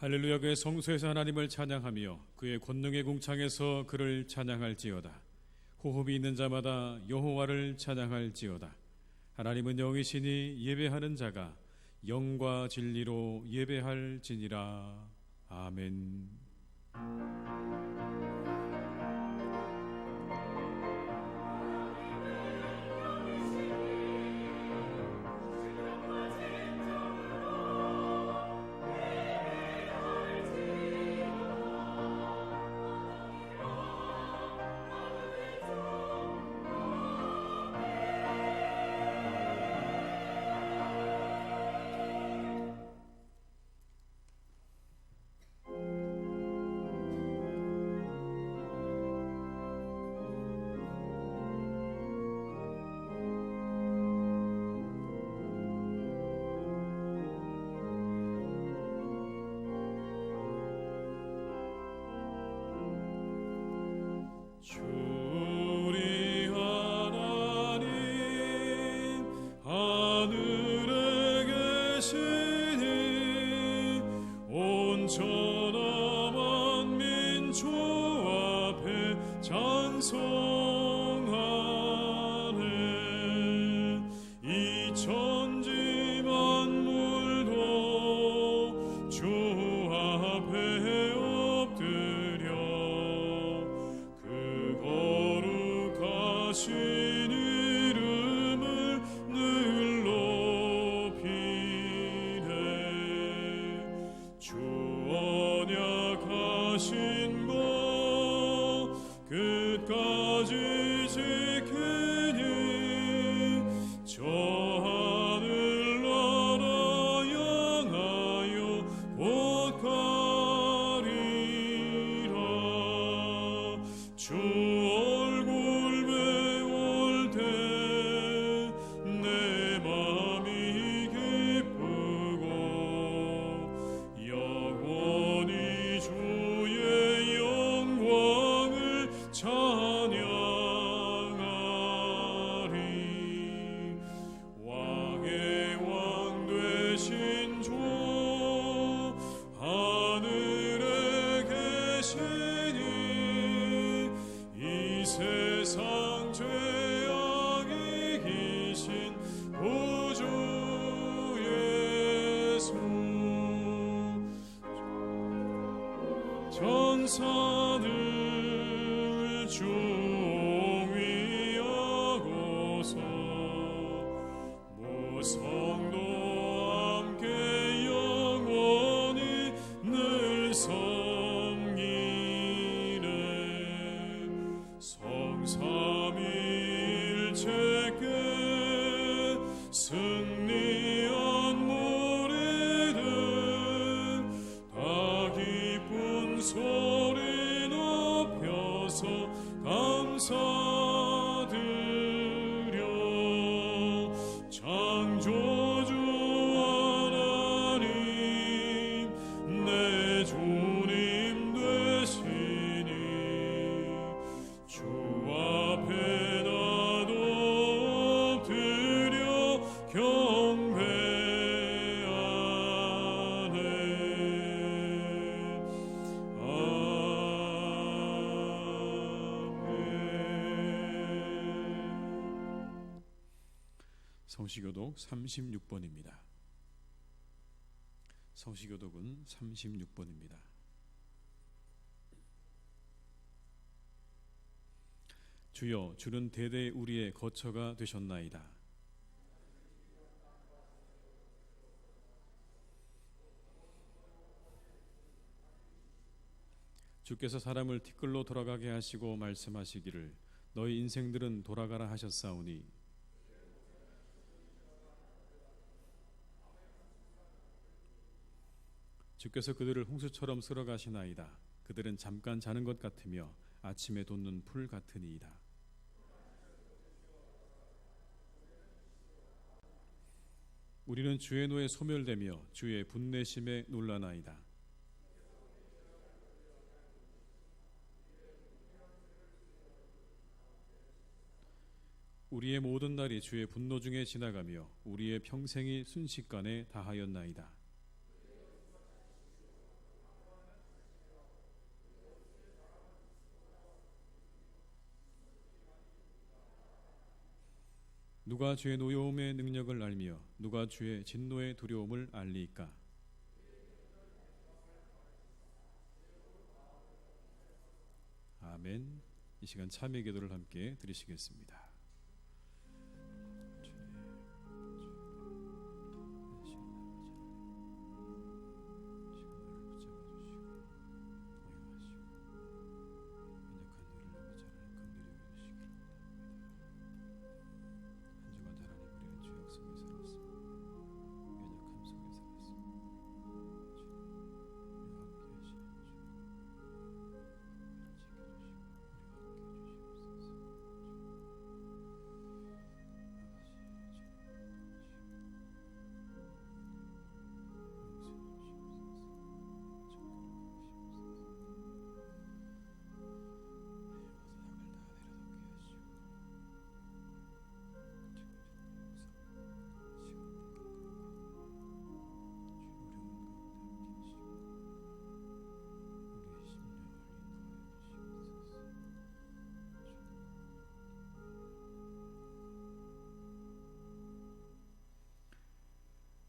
할렐루야. 그의 성소에서 하나님을 찬양하며 그의 권능의 궁창에서 그를 찬양할지어다. 호흡이 있는 자마다 여호와를 찬양할지어다. 하나님은 영이시니 예배하는 자가 영과 진리로 예배할지니라. 아멘. 우리 하나님 하늘에 계시니 온천하 만민 주 앞에 찬송하네. 이 천지 만물도 주 앞에 엎드려 신 이름을 늘 높이네. 주 언약하신 것 끝까지 지키니 저 하늘나라 향하여 곧 가리라. 주 내 맘이 기쁘고 영원히 주의 영광을 찬양하리. 왕의 왕 되신 주 하늘에 계시니 이 세상 죄악이 이긴 구주 예수. 천사들 중위하고서 무성도 함께 영원히 늘 섬기네. 성삼위일체께 승리한 무리들 다 기쁜 소리 높여서 감사드려. 창조주 하나님 내 주님 되시니 주 앞에 나도 엎드려 경배하네. 아멘. 성시교독 36번입니다. 성시교독은 36번입니다. 주여, 주는 대대 우리의 거처가 되셨나이다. 주께서 사람을 티끌로 돌아가게 하시고 말씀하시기를 너희 인생들은 돌아가라 하셨사오니 주께서 그들을 홍수처럼 쓸어가시나이다. 그들은 잠깐 자는 것 같으며 아침에 돋는 풀 같으니이다. 우리는 주의 노에 소멸되며 주의 분내심에 놀라나이다. 우리의 모든 날이 주의 분노 중에 지나가며 우리의 평생이 순식간에 다하였나이다. 누가 주의 노여움의 능력을 알며 누가 주의 진노의 두려움을 알리이까? 아멘. 이 시간 참회 기도를 함께 드리시겠습니다.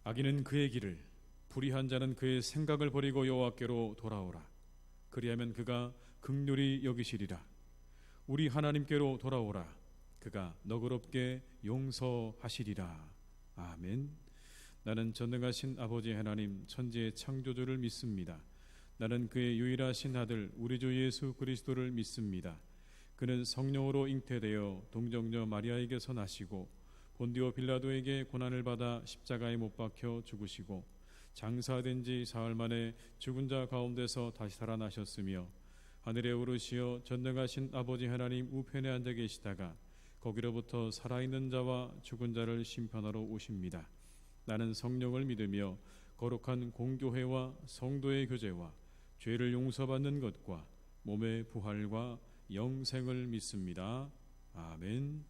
악인은 그의 길을, 불의한 자는 그의 생각을 버리고 여호와께로 돌아오라. 그리하면 그가 긍휼히 여기시리라. 우리 하나님께로 돌아오라. 그가 너그럽게 용서하시리라. 아멘. 나는 전능하신 아버지 하나님 천지의 창조주를 믿습니다. 나는 그의 유일하신 아들 우리 주 예수 그리스도를 믿습니다. 그는 성령으로 잉태되어 동정녀 마리아에게서 나시고 본디오 빌라도에게 고난을 받아 십자가에 못 박혀 죽으시고 장사된 지 사흘 만에 죽은 자 가운데서 다시 살아나셨으며 하늘에 오르시어 전능하신 아버지 하나님 우편에 앉아 계시다가 거기로부터 살아있는 자와 죽은 자를 심판하러 오십니다. 나는 성령을 믿으며 거룩한 공교회와 성도의 교제와 죄를 용서받는 것과 몸의 부활과 영생을 믿습니다. 아멘.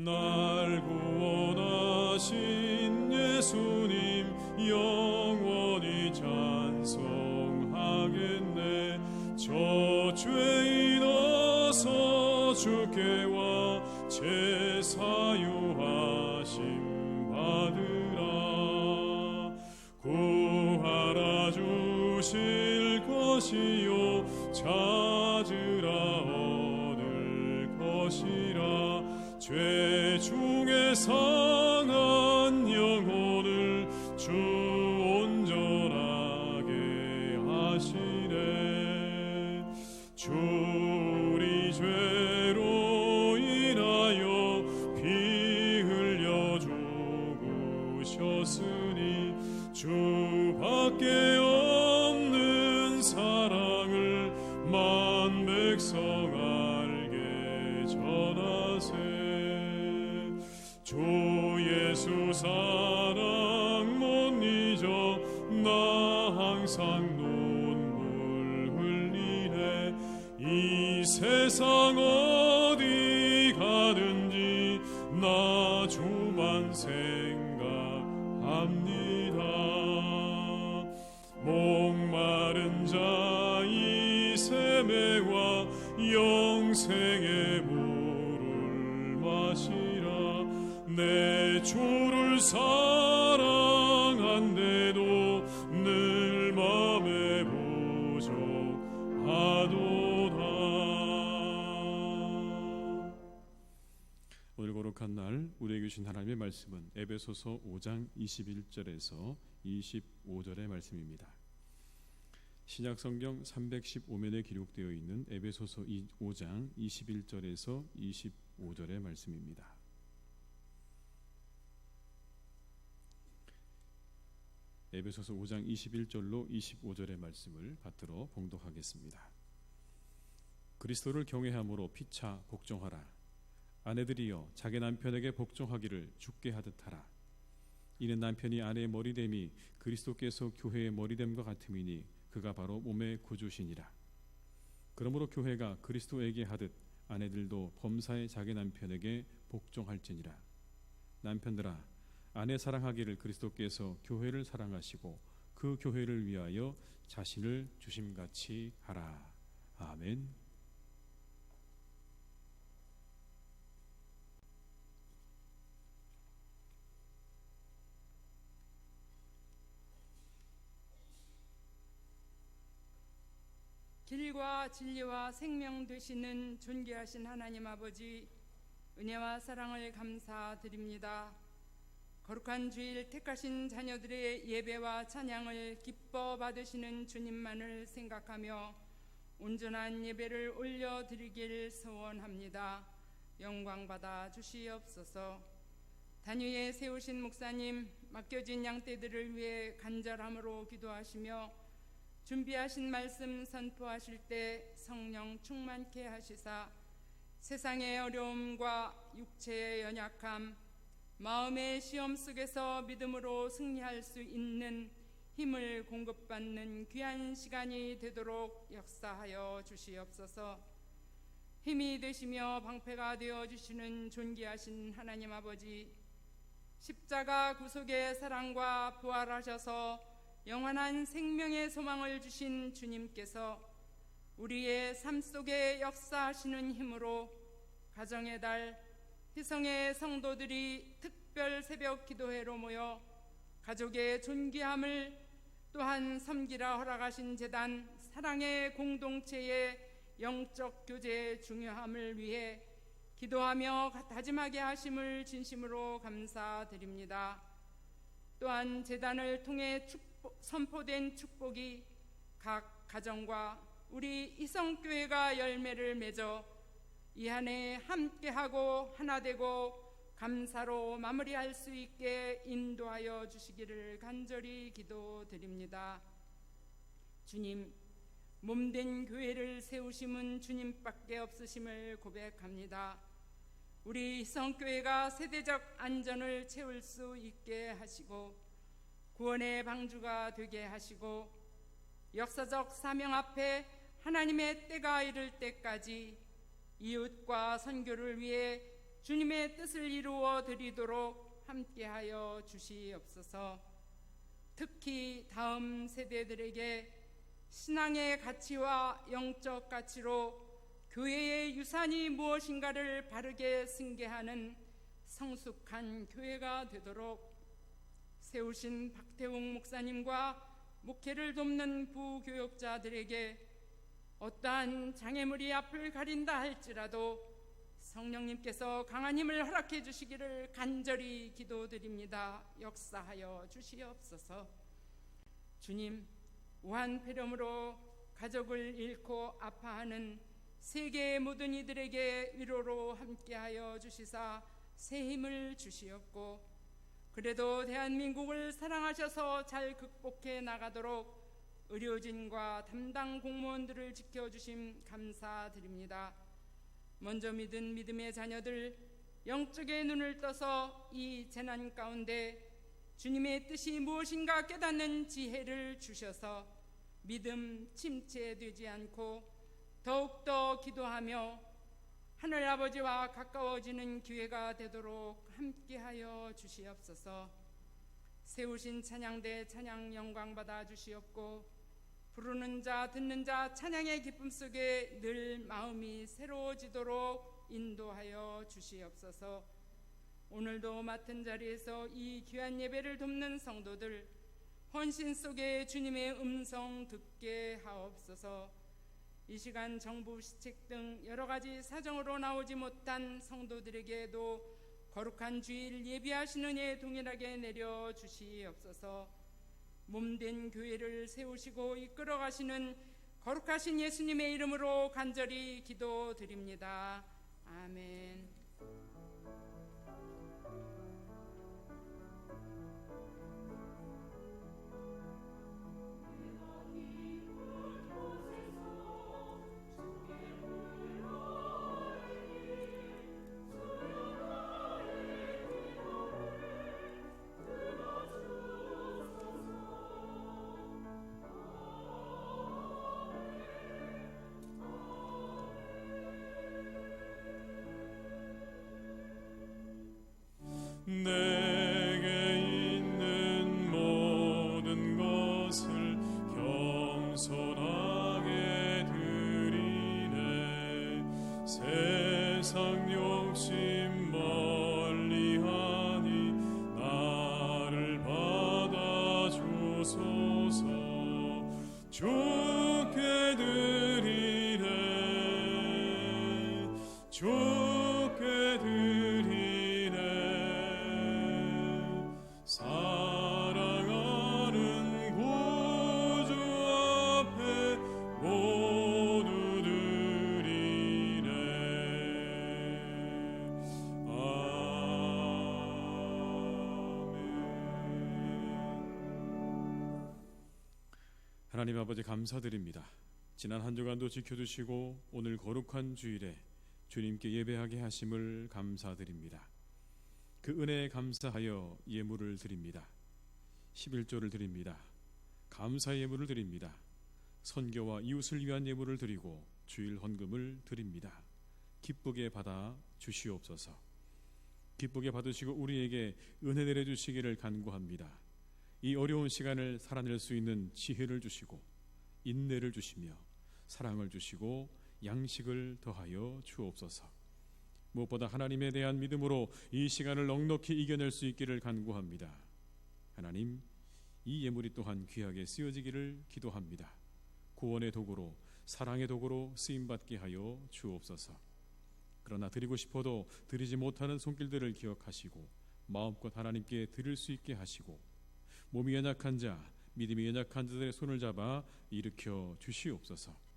날 구원하신 예수님 영원히 찬송하겠네. 저 죄인 어서 주께 와 제사유하심 받으라. 구하라 주실 것이요 찾으라 얻을 것이라. 죄 중에 상한 영혼을 주 온전하게 하시네. 주 우리 죄로 인하여 피 흘려 죽으셨으니 주밖에 없는 사랑을 만 백성 알게 전하세. 주 예수 사랑 못 잊어 나 항상 눈물 흘리네. 이 세상 어디 가든지 나 주만 생각합니다. 목마른 자 이 세매와 영생의 물을 마시라. 내 주를 사랑한데도 늘 맘에 부족하도다. 오늘 거룩한 날 우리에게 주신 하나님의 말씀은 에베소서 5장 21절에서 25절의 말씀입니다. 신약성경 315면에 기록되어 있는 에베소서 5장 21절에서 25절의 말씀입니다. 에베소서 5장 21절로 25절의 말씀을 받들어 봉독하겠습니다. 그리스도를 경외함으로 피차 복종하라. 아내들이여 자기 남편에게 복종하기를 주께 하듯 하라. 이는 남편이 아내의 머리됨이 그리스도께서 교회의 머리됨과 같음이니 그가 바로 몸의 구주시니라. 그러므로 교회가 그리스도에게 하듯 아내들도 범사에 자기 남편에게 복종할지니라. 남편들아 아내 사랑하기를 그리스도께서 교회를 사랑하시고 그 교회를 위하여 자신을 주심같이 하라. 아멘. 길과 진리와 생명 되시는 존귀하신 하나님 아버지, 은혜와 사랑을 감사드립니다. 거룩한 주일 택하신 자녀들의 예배와 찬양을 기뻐 받으시는 주님만을 생각하며 온전한 예배를 올려드리길 소원합니다. 영광 받아 주시옵소서. 단위에 세우신 목사님, 맡겨진 양떼들을 위해 간절함으로 기도하시며 준비하신 말씀 선포하실 때 성령 충만케 하시사 세상의 어려움과 육체의 연약함, 마음의 시험 속에서 믿음으로 승리할 수 있는 힘을 공급받는 귀한 시간이 되도록 역사하여 주시옵소서. 힘이 되시며 방패가 되어주시는 존귀하신 하나님 아버지, 십자가 구속의 사랑과 부활하셔서 영원한 생명의 소망을 주신 주님께서 우리의 삶 속에 역사하시는 힘으로 가정의 달, 희성의 성도들이 특별 새벽 기도회로 모여 가족의 존귀함을 또한 섬기라 허락하신 제단 사랑의 공동체의 영적 교제의 중요함을 위해 기도하며 다짐하게 하심을 진심으로 감사드립니다. 또한 제단을 통해 선포된 축복이 각 가정과 우리 이성교회가 열매를 맺어 이 한 해 함께하고 하나 되고 감사로 마무리할 수 있게 인도하여 주시기를 간절히 기도드립니다. 주님, 몸된 교회를 세우심은 주님밖에 없으심을 고백합니다. 우리 이성교회가 세대적 안전을 채울 수 있게 하시고 구원의 방주가 되게 하시고 역사적 사명 앞에 하나님의 때가 이를 때까지 이웃과 선교를 위해 주님의 뜻을 이루어 드리도록 함께하여 주시옵소서. 특히 다음 세대들에게 신앙의 가치와 영적 가치로 교회의 유산이 무엇인가를 바르게 승계하는 성숙한 교회가 되도록 세우신 박태웅 목사님과 목회를 돕는 부교역자들에게 어떠한 장애물이 앞을 가린다 할지라도 성령님께서 강한 힘을 허락해 주시기를 간절히 기도드립니다. 역사하여 주시옵소서. 주님, 우한 폐렴으로 가족을 잃고 아파하는 세계의 모든 이들에게 위로로 함께하여 주시사 새 힘을 주시옵고 그래도 대한민국을 사랑하셔서 잘 극복해 나가도록 의료진과 담당 공무원들을 지켜주심 감사드립니다. 먼저 믿은 믿음의 자녀들 영적의 눈을 떠서 이 재난 가운데 주님의 뜻이 무엇인가 깨닫는 지혜를 주셔서 믿음 침체되지 않고 더욱더 기도하며 하늘아버지와 가까워지는 기회가 되도록 함께하여 주시옵소서. 세우신 찬양대 찬양 영광 받아 주시옵고 부르는 자 듣는 자 찬양의 기쁨 속에 늘 마음이 새로워지도록 인도하여 주시옵소서. 오늘도 맡은 자리에서 이 귀한 예배를 돕는 성도들 헌신 속에 주님의 음성 듣게 하옵소서. 이 시간 정부 시책 등 여러 가지 사정으로 나오지 못한 성도들에게도 거룩한 주일 예비하시는 예 동일하게 내려 주시옵소서. 몸된 교회를 세우시고 이끌어 가시는 거룩하신 예수님의 이름으로 간절히 기도드립니다. 아멘. 세상 욕심 멀리하니 나를 받아주소서. 주께 드리네 주께 드리네 사랑하는 구주 앞에 모두 드리네. 아멘. 하나님 아버지 감사드립니다. 지난 한 주간도 지켜주시고 오늘 거룩한 주일에 주님께 예배하게 하심을 감사드립니다. 그 은혜에 감사하여 예물을 드립니다. 11조를 드립니다. 감사 예물을 드립니다. 선교와 이웃을 위한 예물을 드리고 주일 헌금을 드립니다. 기쁘게 받아 주시옵소서. 기쁘게 받으시고 우리에게 은혜 내려주시기를 간구합니다. 이 어려운 시간을 살아낼 수 있는 지혜를 주시고 인내를 주시며 사랑을 주시고 양식을 더하여 주옵소서. 무엇보다 하나님에 대한 믿음으로 이 시간을 넉넉히 이겨낼 수 있기를 간구합니다. 하나님, 이 예물이 또한 귀하게 쓰여지기를 기도합니다. 구원의 도구로, 사랑의 도구로 쓰임받게 하여 주옵소서. 그러나 드리고 싶어도 드리지 못하는 손길들을 기억하시고 마음껏 하나님께 드릴 수 있게 하시고 몸이 연약한 자, 믿음이 연약한 자들의 손을 잡아 일으켜 주시옵소서.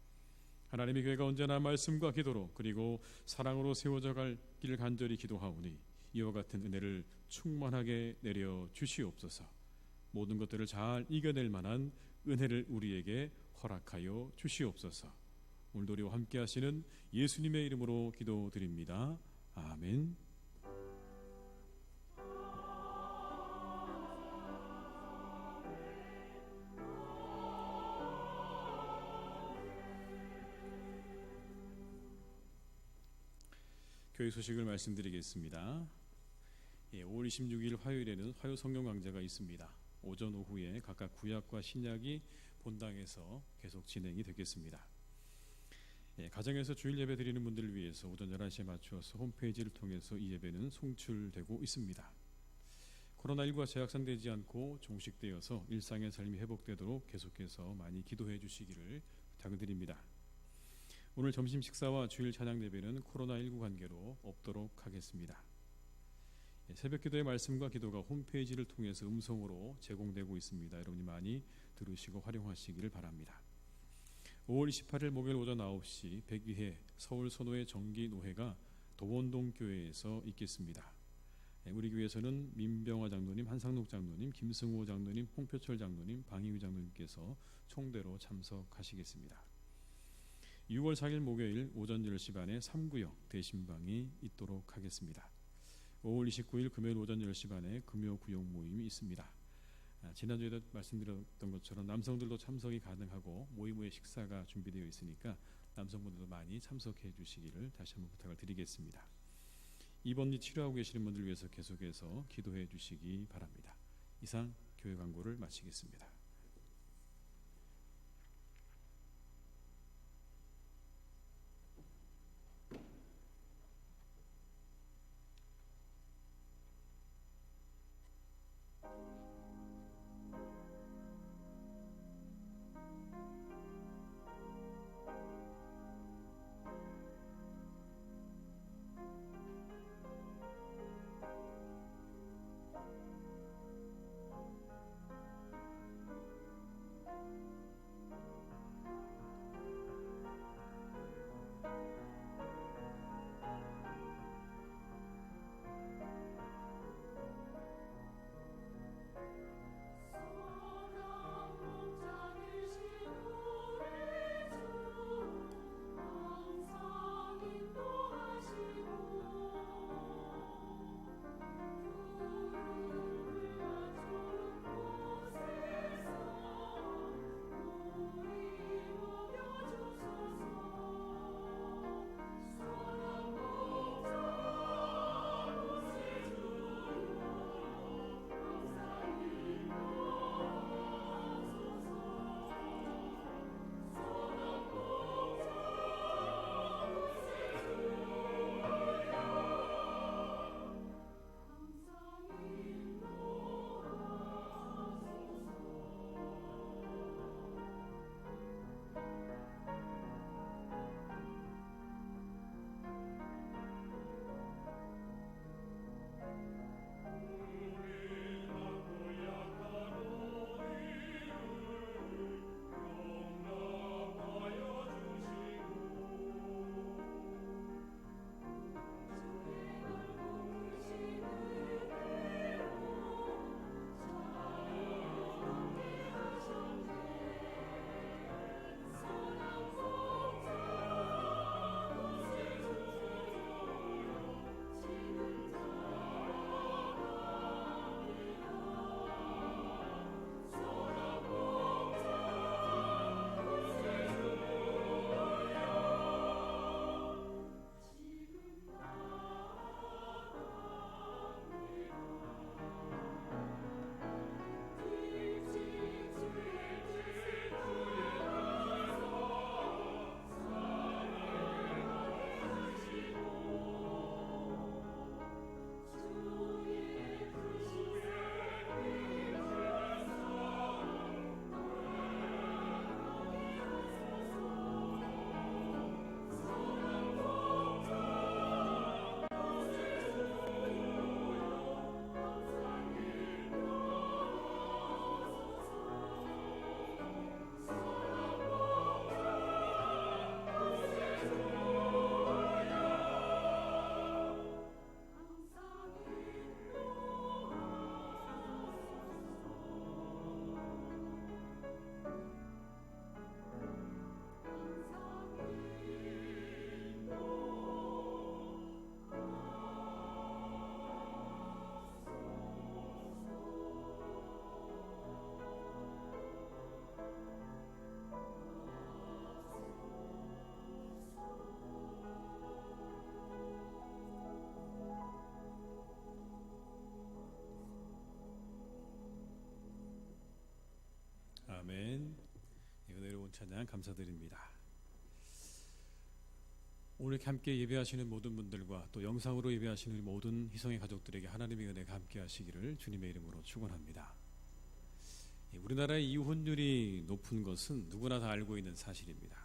하나님의 교회가 언제나 말씀과 기도로 그리고 사랑으로 세워져 갈 길 간절히 기도하오니 이와 같은 은혜를 충만하게 내려 주시옵소서. 모든 것들을 잘 이겨낼 만한 은혜를 우리에게 허락하여 주시옵소서. 오늘도 우리와 함께 하시는 예수님의 이름으로 기도드립니다. 아멘. 교회 소식을 말씀드리겠습니다. 5월 26일 화요일에는 화요 성경 강좌가 있습니다. 오전 오후에 각각 구약과 신약이 본당에서 계속 진행이 되겠습니다. 가정에서 주일 예배 드리는 분들을 위해서 오전 11시에 맞추어서 홈페이지를 통해서 이 예배는 송출되고 있습니다. 코로나19가 재확산되지 않고 종식되어서 일상의 삶이 회복되도록 계속해서 많이 기도해 주시기를 부탁드립니다. 오늘 점심 식사와 주일 찬양 예배는 코로나19 관계로 없도록 하겠습니다. 새벽 기도의 말씀과 기도가 홈페이지를 통해서 음성으로 제공되고 있습니다. 여러분이 많이 들으시고 활용하시기를 바랍니다. 5월 28일 목요일 오전 9시 102회 서울 선호회 정기노회가 도원동 교회에서 있겠습니다. 우리 교회에서는 민병화 장로님, 한상록 장로님, 김승호 장로님, 홍표철 장로님, 방희우 장로님께서 총대로 참석하시겠습니다. 6월 4일 목요일 오전 10시 반에 3구역 대신방이 있도록 하겠습니다. 5월 29일 금요일 오전 10시 반에 금요구역 모임이 있습니다. 지난주에도 말씀드렸던 것처럼 남성들도 참석이 가능하고 모임 후에 식사가 준비되어 있으니까 남성분들도 많이 참석해 주시기를 다시 한번 부탁을 드리겠습니다. 입원이 치료하고 계시는 분들 위해서 계속해서 기도해 주시기 바랍니다. 이상 교회 광고를 마치겠습니다. 찬양 감사드립니다. 오늘 이렇게 함께 예배하시는 모든 분들과 또 영상으로 예배하시는 우리 모든 희성의 가족들에게 하나님의 은혜가 함께 하시기를 주님의 이름으로 축원합니다. 우리나라의 이혼율이 높은 것은 누구나 다 알고 있는 사실입니다.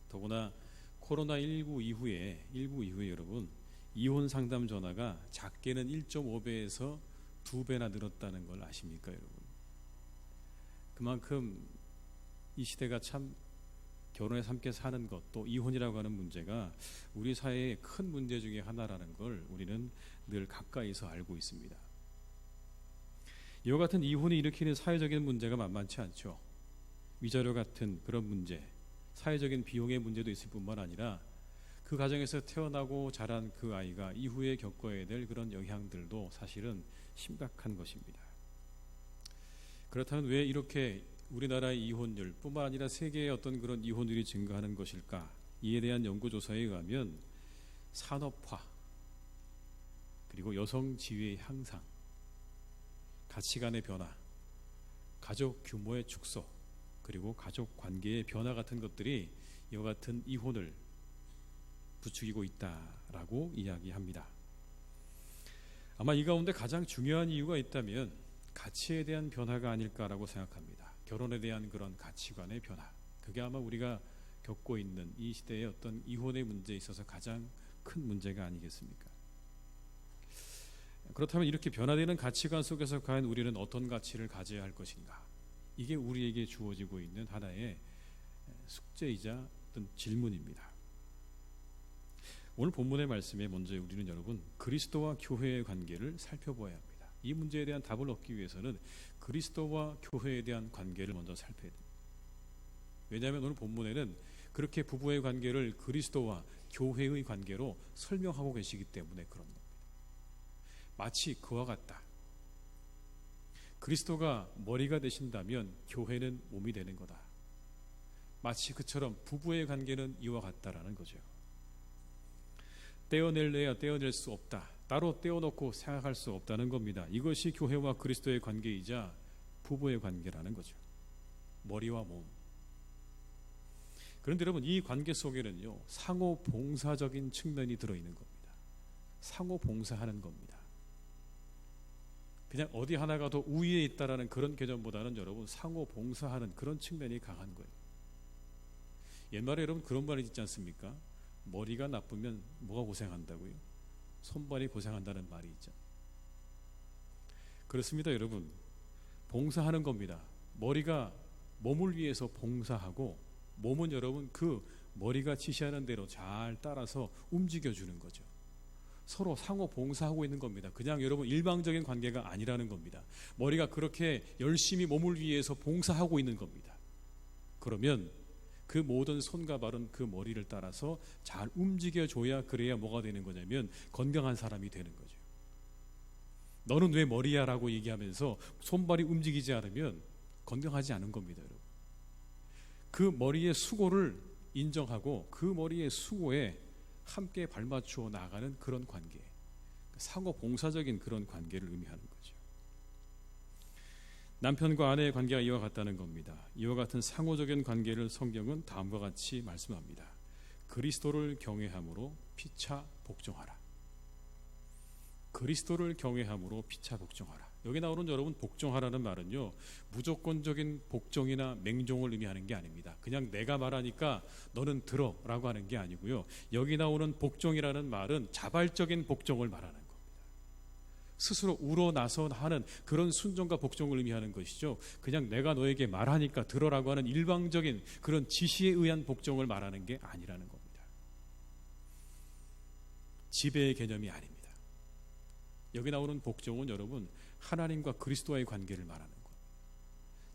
더구나 코로나19 이후에 여러분 이혼 상담 전화가 작게는 1.5배에서 2배나 늘었다는 걸 아십니까, 여러분? 그만큼 이 시대가 참 결혼해서 함께 사는 것, 또 이혼이라고 하는 문제가 우리 사회의 큰 문제 중에 하나라는 걸 우리는 늘 가까이서 알고 있습니다. 이와 같은 이혼이 일으키는 사회적인 문제가 만만치 않죠. 위자료 같은 그런 문제, 사회적인 비용의 문제도 있을 뿐만 아니라 그 가정에서 태어나고 자란 그 아이가 이후에 겪어야 될 그런 영향들도 사실은 심각한 것입니다. 그렇다면 왜 이렇게 우리나라의 이혼율 뿐만 아니라 세계의 어떤 그런 이혼율이 증가하는 것일까? 이에 대한 연구조사에 의하면 산업화, 그리고 여성 지위의 향상, 가치관의 변화, 가족 규모의 축소, 그리고 가족 관계의 변화 같은 것들이 이와 같은 이혼을 부추기고 있다라고 이야기합니다. 아마 이 가운데 가장 중요한 이유가 있다면 가치에 대한 변화가 아닐까라고 생각합니다. 결혼에 대한 그런 가치관의 변화, 그게 아마 우리가 겪고 있는 이 시대의 어떤 이혼의 문제에 있어서 가장 큰 문제가 아니겠습니까? 그렇다면 이렇게 변화되는 가치관 속에서 과연 우리는 어떤 가치를 가져야 할 것인가? 이게 우리에게 주어지고 있는 하나의 숙제이자 어떤 질문입니다. 오늘 본문의 말씀에 먼저 우리는 여러분 그리스도와 교회의 관계를 살펴보아야 합니다. 이 문제에 대한 답을 얻기 위해서는 그리스도와 교회에 대한 관계를 먼저 살펴야 됩니다. 왜냐하면 오늘 본문에는 그렇게 부부의 관계를 그리스도와 교회의 관계로 설명하고 계시기 때문에 그런 겁니다. 마치 그와 같다. 그리스도가 머리가 되신다면 교회는 몸이 되는 거다. 마치 그처럼 부부의 관계는 이와 같다라는 거죠. 떼어낼래야 떼어낼 수 없다. 따로 떼어놓고 생각할 수 없다는 겁니다. 이것이 교회와 그리스도의 관계이자 부부의 관계라는 거죠. 머리와 몸. 그런데 여러분 이 관계 속에는요 상호 봉사적인 측면이 들어있는 겁니다. 상호 봉사하는 겁니다. 그냥 어디 하나가 더 우위에 있다라는 그런 개념보다는 여러분 상호 봉사하는 그런 측면이 강한 거예요. 옛말에 여러분 그런 말이 있지 않습니까? 머리가 나쁘면 뭐가 고생한다고요? 손발이 고생한다는 말이 있죠. 그렇습니다, 여러분. 봉사하는 겁니다. 머리가 몸을 위해서 봉사하고 몸은 여러분 그 머리가 지시하는 대로 잘 따라서 움직여주는 거죠. 서로 상호 봉사하고 있는 겁니다. 그냥 여러분 일방적인 관계가 아니라는 겁니다. 머리가 그렇게 열심히 몸을 위해서 봉사하고 있는 겁니다. 그러면 그 모든 손과 발은 그 머리를 따라서 잘 움직여줘야 그래야 뭐가 되는 거냐면 건강한 사람이 되는 거죠. 너는 왜 머리야? 라고 얘기하면서 손발이 움직이지 않으면 건강하지 않은 겁니다, 여러분. 그 머리의 수고를 인정하고 그 머리의 수고에 함께 발맞추어 나가는 그런 관계, 상호 봉사적인 그런 관계를 의미하는 거죠. 남편과 아내의 관계가 이와 같다는 겁니다. 이와 같은 상호적인 관계를 성경은 다음과 같이 말씀합니다. 그리스도를 경외함으로 피차 복종하라. 그리스도를 경외함으로 피차 복종하라. 여기 나오는 여러분 복종하라는 말은요 무조건적인 복종이나 맹종을 의미하는 게 아닙니다. 그냥 내가 말하니까 너는 들어라고 하는 게 아니고요. 여기 나오는 복종이라는 말은 자발적인 복종을 말하는 겁니다. 스스로 우러나서 하는 그런 순종과 복종을 의미하는 것이죠. 그냥 내가 너에게 말하니까 들어라고 하는 일방적인 그런 지시에 의한 복종을 말하는 게 아니라는 겁니다. 지배의 개념이 아닙니다. 여기 나오는 복종은 여러분 하나님과 그리스도와의 관계를 말하는 것.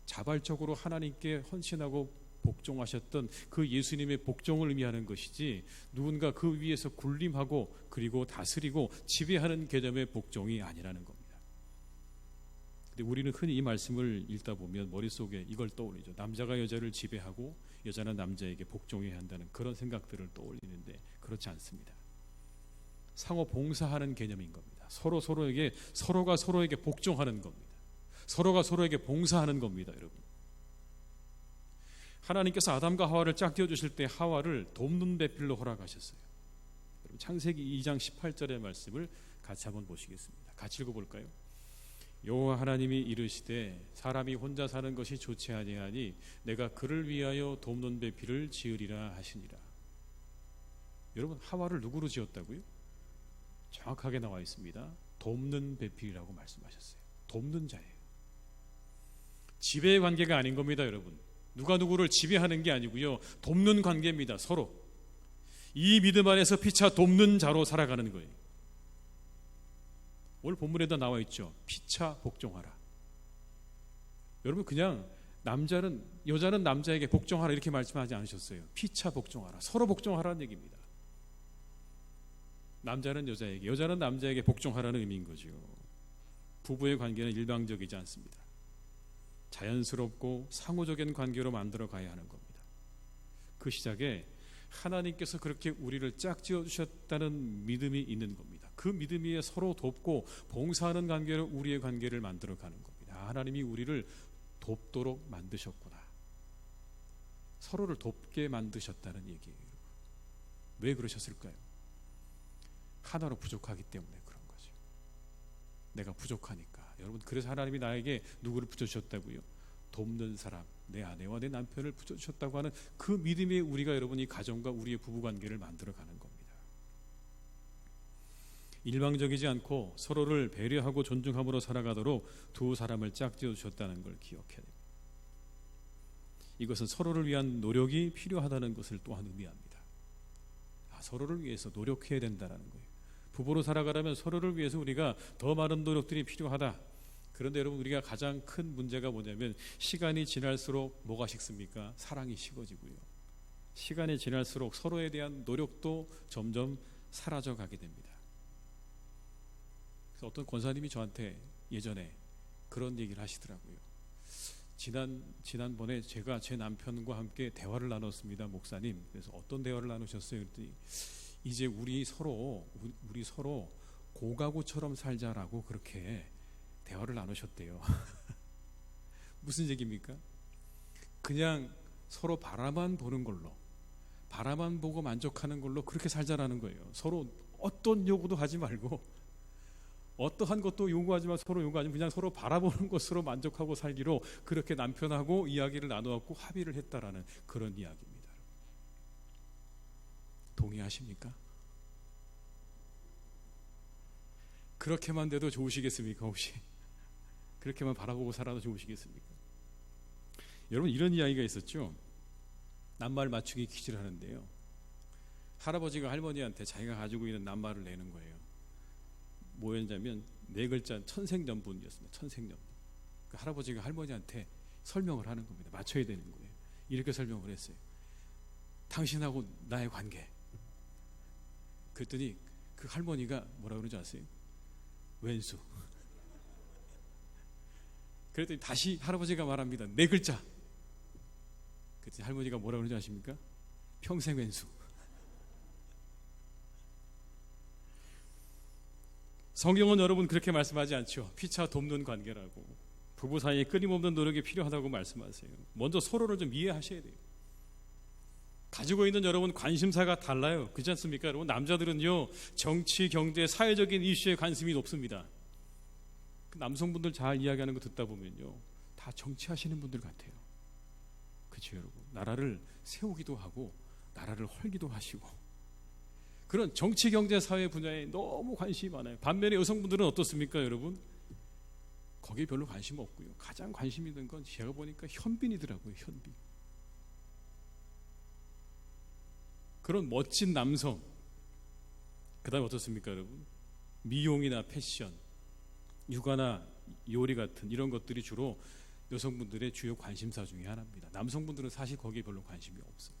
자발적으로 하나님께 헌신하고 복종하셨던 그 예수님의 복종을 의미하는 것이지 누군가 그 위에서 군림하고 그리고 다스리고 지배하는 개념의 복종이 아니라는 겁니다. 근데 우리는 흔히 이 말씀을 읽다 보면 머릿속에 이걸 떠올리죠. 남자가 여자를 지배하고 여자는 남자에게 복종해야 한다는 그런 생각들을 떠올리는데 그렇지 않습니다. 상호 봉사하는 개념인 겁니다. 서로가 서로에게 복종하는 겁니다. 서로가 서로에게 봉사하는 겁니다, 여러분. 하나님께서 아담과 하와를 짝지어 주실 때 하와를 돕는 배필로 허락하셨어요. 여러분 창세기 2장 18절의 말씀을 같이 한번 보시겠습니다. 같이 읽어볼까요? 여호와 하나님이 이르시되 사람이 혼자 사는 것이 좋지 아니하니 내가 그를 위하여 돕는 배필을 지으리라 하시니라. 여러분 하와를 누구로 지었다고요? 정확하게 나와 있습니다. 돕는 배필이라고 말씀하셨어요. 돕는 자예요. 지배의 관계가 아닌 겁니다, 여러분. 누가 누구를 지배하는 게 아니고요, 돕는 관계입니다. 서로 이 믿음 안에서 피차 돕는 자로 살아가는 거예요. 오늘 본문에도 나와 있죠. 피차 복종하라. 여러분 그냥 여자는 남자에게 복종하라 이렇게 말씀하지 않으셨어요. 피차 복종하라. 서로 복종하라는 얘기입니다. 남자는 여자에게, 여자는 남자에게 복종하라는 의미인 거죠. 부부의 관계는 일방적이지 않습니다. 자연스럽고 상호적인 관계로 만들어 가야 하는 겁니다. 그 시작에 하나님께서 그렇게 우리를 짝지어 주셨다는 믿음이 있는 겁니다. 그 믿음 위에 서로 돕고 봉사하는 관계로 우리의 관계를 만들어 가는 겁니다. 하나님이 우리를 돕도록 만드셨구나. 서로를 돕게 만드셨다는 얘기예요. 왜 그러셨을까요? 하나로 부족하기 때문에 그런 거죠. 내가 부족하니까. 여러분 그래서 하나님이 나에게 누구를 붙여주셨다고요? 돕는 사람, 내 아내와 내 남편을 붙여주셨다고 하는 그 믿음에 우리가 여러분 이 가정과 우리의 부부관계를 만들어가는 겁니다. 일방적이지 않고 서로를 배려하고 존중함으로 살아가도록 두 사람을 짝지어 주셨다는 걸 기억해야 됩니다. 이것은 서로를 위한 노력이 필요하다는 것을 또한 의미합니다. 서로를 위해서 노력해야 된다는 거예요. 부부로 살아가려면 서로를 위해서 우리가 더 많은 노력들이 필요하다. 그런데 여러분 우리가 가장 큰 문제가 뭐냐면 시간이 지날수록 뭐가 식습니까? 사랑이 식어지고요. 시간이 지날수록 서로에 대한 노력도 점점 사라져 가게 됩니다. 그래서 어떤 권사님이 저한테 예전에 그런 얘기를 하시더라고요. 지난번에 제가 제 남편과 함께 대화를 나눴습니다, 목사님. 그래서 어떤 대화를 나누셨어요? 그랬더니 이제 우리 서로 고가구처럼 살자라고 그렇게 대화를 나누셨대요. 무슨 얘기입니까? 그냥 서로 바라만 보는 걸로, 바라만 보고 만족하는 걸로 그렇게 살자라는 거예요. 서로 어떤 요구도 하지 말고 어떠한 것도 요구하지 말고 서로 요구하지 말고 그냥 서로 바라보는 것으로 만족하고 살기로 그렇게 남편하고 이야기를 나누었고 합의를 했다라는 그런 이야기입니다. 동의하십니까? 그렇게만 돼도 좋으시겠습니까? 혹시 그렇게만 바라보고 살아도 좋으시겠습니까? 여러분 이런 이야기가 있었죠. 낱말 맞추기 퀴즈를 하는데요, 할아버지가 할머니한테 자기가 가지고 있는 낱말을 내는 거예요. 뭐였냐면 네 글자 천생연분이었습니다. 천생연분. 그 할아버지가 할머니한테 설명을 하는 겁니다. 맞춰야 되는 거예요. 이렇게 설명을 했어요. 당신하고 나의 관계. 그랬더니 그 할머니가 뭐라 그러는지 아세요? 왼수. 그랬더니 다시 할아버지가 말합니다. 네 글자. 그랬더니 할머니가 뭐라 그러는지 아십니까? 평생 왼수. 성경은 여러분 그렇게 말씀하지 않죠. 피차 돕는 관계라고. 부부 사이에 끊임없는 노력이 필요하다고 말씀하세요. 먼저 서로를 좀 이해하셔야 돼요. 가지고 있는 여러분 관심사가 달라요. 그렇지 않습니까? 여러분 남자들은요 정치, 경제, 사회적인 이슈에 관심이 높습니다. 남성분들 잘 이야기하는 거 듣다 보면요 다 정치하시는 분들 같아요. 그렇죠 여러분? 나라를 세우기도 하고 나라를 헐기도 하시고 그런 정치, 경제, 사회 분야에 너무 관심이 많아요. 반면에 여성분들은 어떻습니까 여러분? 거기에 별로 관심 없고요. 가장 관심 있는 건 제가 보니까 현빈이더라고요. 현빈. 그런 멋진 남성, 그 다음에 어떻습니까 여러분? 미용이나 패션, 육아나 요리 같은 이런 것들이 주로 여성분들의 주요 관심사 중에 하나입니다. 남성분들은 사실 거기에 별로 관심이 없어요.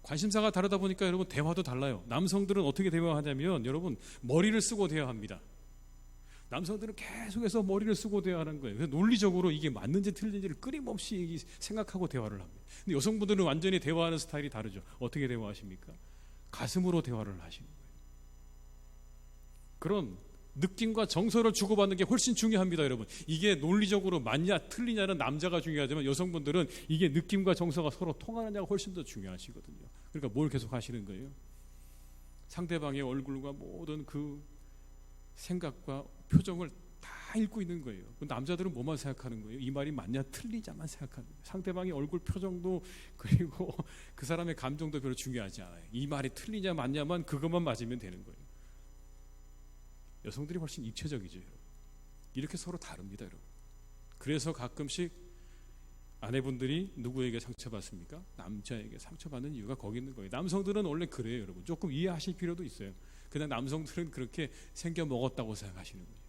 관심사가 다르다 보니까 여러분 대화도 달라요. 남성들은 어떻게 대화하냐면 여러분 머리를 쓰고 대화합니다. 남성들은 계속해서 머리를 쓰고 대화하는 거예요. 그래서 논리적으로 이게 맞는지 틀린지를 끊임없이 생각하고 대화를 합니다. 근데 여성분들은 완전히 대화하는 스타일이 다르죠. 어떻게 대화하십니까? 가슴으로 대화를 하시는 거예요. 그런 느낌과 정서를 주고받는 게 훨씬 중요합니다, 여러분. 이게 논리적으로 맞냐 틀리냐는 남자가 중요하지만 여성분들은 이게 느낌과 정서가 서로 통하느냐가 훨씬 더 중요하시거든요. 그러니까 뭘 계속 하시는 거예요? 상대방의 얼굴과 모든 그 생각과 표정을 다 읽고 있는 거예요. 남자들은 뭐만 생각하는 거예요? 이 말이 맞냐 틀리냐만 생각하는 거예요. 상대방의 얼굴 표정도 그리고 그 사람의 감정도 별로 중요하지 않아요. 이 말이 틀리냐 맞냐만 그것만 맞으면 되는 거예요. 여성들이 훨씬 입체적이죠, 여러분. 이렇게 서로 다릅니다, 여러분. 그래서 가끔씩 아내분들이 누구에게 상처받습니까? 남자에게 상처받는 이유가 거기 있는 거예요. 남성들은 원래 그래요, 여러분. 조금 이해하실 필요도 있어요. 그냥 남성들은 그렇게 생겨 먹었다고 생각하시는 거예요.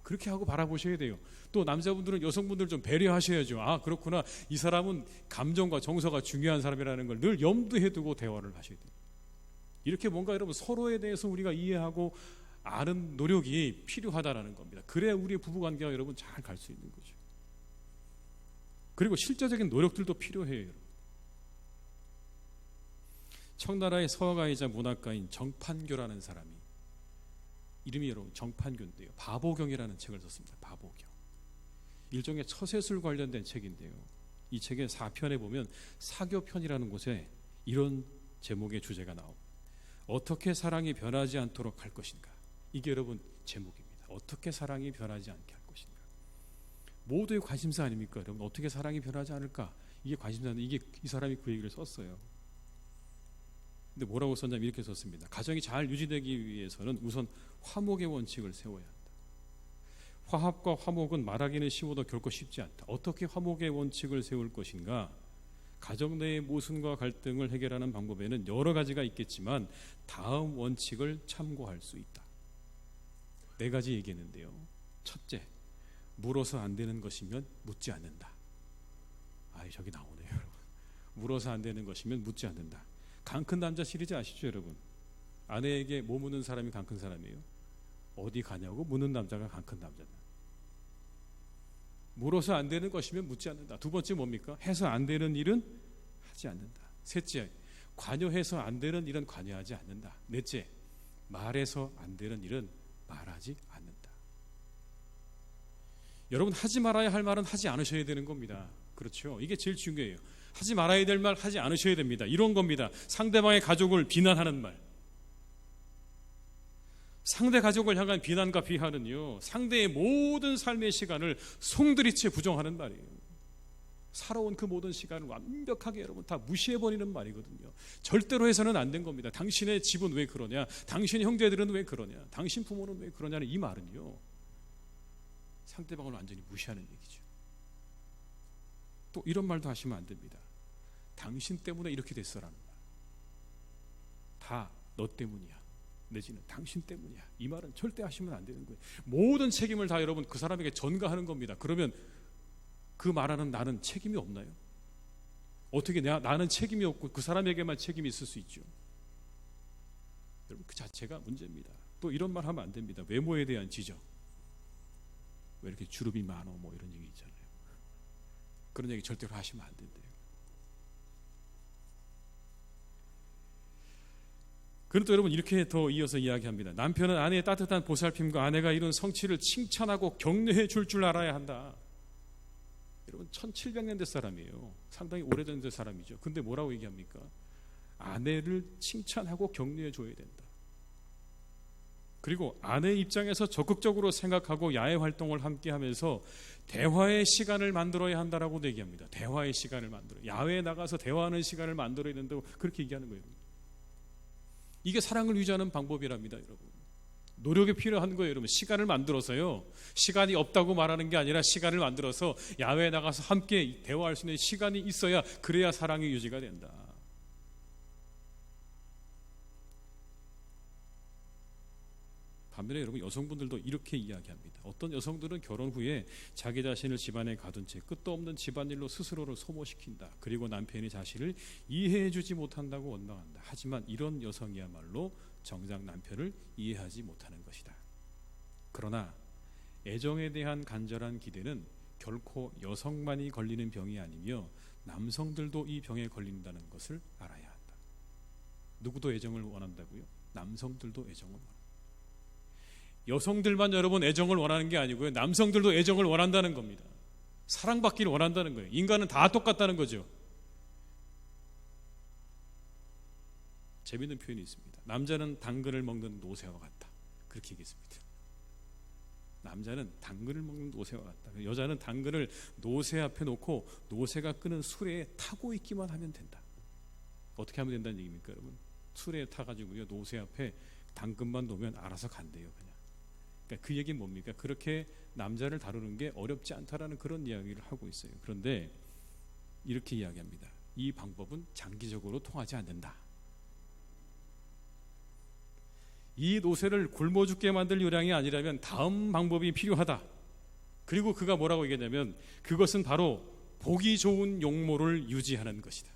그렇게 하고 바라보셔야 돼요. 또 남자분들은 여성분들 좀 배려하셔야죠. 아, 그렇구나. 이 사람은 감정과 정서가 중요한 사람이라는 걸 늘 염두에 두고 대화를 하셔야 돼요. 이렇게 뭔가 여러분 서로에 대해서 우리가 이해하고 아는 노력이 필요하다라는 겁니다. 그래야 우리의 부부관계가 여러분 잘 갈 수 있는 거죠. 그리고 실제적인 노력들도 필요해요, 여러분. 청나라의 서가이자 문학가인 정판교라는 사람이, 이름이 여러분 정판교인데요, 바보경이라는 책을 썼습니다. 바보경. 일종의 처세술 관련된 책인데요, 이 책의 4편에 보면 사교편이라는 곳에 이런 제목의 주제가 나옵니다. 어떻게 사랑이 변하지 않도록 할 것인가. 이게 여러분 제목입니다. 어떻게 사랑이 변하지 않게 할 것인가. 모두의 관심사 아닙니까, 여러분? 어떻게 사랑이 변하지 않을까? 이게 관심사인데 이게 이 사람이 그 얘기를 썼어요. 근데 뭐라고 썼냐면 이렇게 썼습니다. 가정이 잘 유지되기 위해서는 우선 화목의 원칙을 세워야 한다. 화합과 화목은 말하기는 쉬워도 결코 쉽지 않다. 어떻게 화목의 원칙을 세울 것인가? 가정 내의 모순과 갈등을 해결하는 방법에는 여러 가지가 있겠지만 다음 원칙을 참고할 수 있다. 4가지 얘기했는데요. 첫째, 물어서 안 되는 것이면 묻지 않는다. 아이, 저기 나오네요, 여러분. 물어서 안 되는 것이면 묻지 않는다. 강 큰 남자 시리즈 아시죠, 여러분? 아내에게 뭐 묻는 사람이 강 큰 사람이에요? 어디 가냐고 묻는 남자가 강 큰 남자다. 물어서 안 되는 것이면 묻지 않는다. 2번째 뭡니까? 해서 안 되는 일은 하지 않는다. 셋째, 관여해서 안 되는 일은 관여하지 않는다. 넷째, 말해서 안 되는 일은 말하지 않는다. 여러분, 하지 말아야 할 말은 하지 않으셔야 되는 겁니다. 그렇죠? 이게 제일 중요해요. 하지 말아야 될 말 하지 않으셔야 됩니다. 이런 겁니다. 상대방의 가족을 비난하는 말. 상대 가족을 향한 비난과 비하는요, 상대의 모든 삶의 시간을 송두리째 부정하는 말이에요. 살아온 그 모든 시간을 완벽하게 여러분 다 무시해버리는 말이거든요. 절대로 해서는 안 된 겁니다. 당신의 집은 왜 그러냐, 당신의 형제들은 왜 그러냐, 당신 부모는 왜 그러냐는 이 말은요, 상대방을 완전히 무시하는 얘기죠. 또 이런 말도 하시면 안 됩니다. 당신 때문에 이렇게 됐어라는 말. 다 너 때문이야, 내지는 당신 때문이야. 이 말은 절대 하시면 안 되는 거예요. 모든 책임을 다 여러분 그 사람에게 전가하는 겁니다. 그러면 그 말하는 나는 책임이 없나요? 어떻게 나는 책임이 없고 그 사람에게만 책임이 있을 수 있죠? 여러분, 그 자체가 문제입니다. 또 이런 말 하면 안 됩니다. 외모에 대한 지적. 왜 이렇게 주름이 많어, 뭐 이런 얘기 있잖아요. 그런 얘기 절대로 하시면 안 된대요. 그런데 여러분, 이렇게 더 이어서 이야기합니다. 남편은 아내의 따뜻한 보살핌과 아내가 이룬 성취를 칭찬하고 격려해 줄 알아야 한다. 여러분, 1700년대 사람이에요. 상당히 오래된 사람이죠. 근데 뭐라고 얘기합니까? 아내를 칭찬하고 격려해 줘야 된다. 그리고 아내의 입장에서 적극적으로 생각하고 야외 활동을 함께 하면서 대화의 시간을 만들어야 한다라고 얘기합니다. 대화의 시간을 만들어, 야외에 나가서 대화하는 시간을 만들어야 된다고 그렇게 얘기하는 거예요. 이게 사랑을 유지하는 방법이랍니다, 여러분. 노력이 필요한 거예요, 여러분. 시간을 만들어서요. 시간이 없다고 말하는 게 아니라 시간을 만들어서 야외에 나가서 함께 대화할 수 있는 시간이 있어야, 그래야 사랑이 유지가 된다. 반면에 여러분, 여성분들도 이렇게 이야기합니다. 어떤 여성들은 결혼 후에 자기 자신을 집안에 가둔 채 끝도 없는 집안일로 스스로를 소모시킨다. 그리고 남편이 자신을 이해해주지 못한다고 원망한다. 하지만 이런 여성이야말로 정작 남편을 이해하지 못하는 것이다. 그러나 애정에 대한 간절한 기대는 결코 여성만이 걸리는 병이 아니며 남성들도 이 병에 걸린다는 것을 알아야 한다. 누구도 애정을 원한다고요? 남성들도 애정을 원한다. 여성들만 여러분 애정을 원하는 게 아니고요. 남성들도 애정을 원한다는 겁니다. 사랑받기를 원한다는 거예요. 인간은 다 똑같다는 거죠. 재밌는 표현이 있습니다. 남자는 당근을 먹는 노새와 같다. 그렇게 얘기했습니다. 남자는 당근을 먹는 노새와 같다. 여자는 당근을 노새 앞에 놓고 노새가 끄는 수레에 타고 있기만 하면 된다. 어떻게 하면 된다는 얘기입니까, 여러분? 수레에 타가지고요, 노새 앞에 당근만 놓으면 알아서 간대요, 그냥. 그러니까 그 얘기는 뭡니까? 그렇게 남자를 다루는 게 어렵지 않다라는 그런 이야기를 하고 있어요. 그런데 이렇게 이야기합니다. 이 방법은 장기적으로 통하지 않는다. 이 노새를 굶어 죽게 만들 요량이 아니라면 다음 방법이 필요하다. 그리고 그가 뭐라고 얘기하냐면 그것은 바로 보기 좋은 용모를 유지하는 것이다.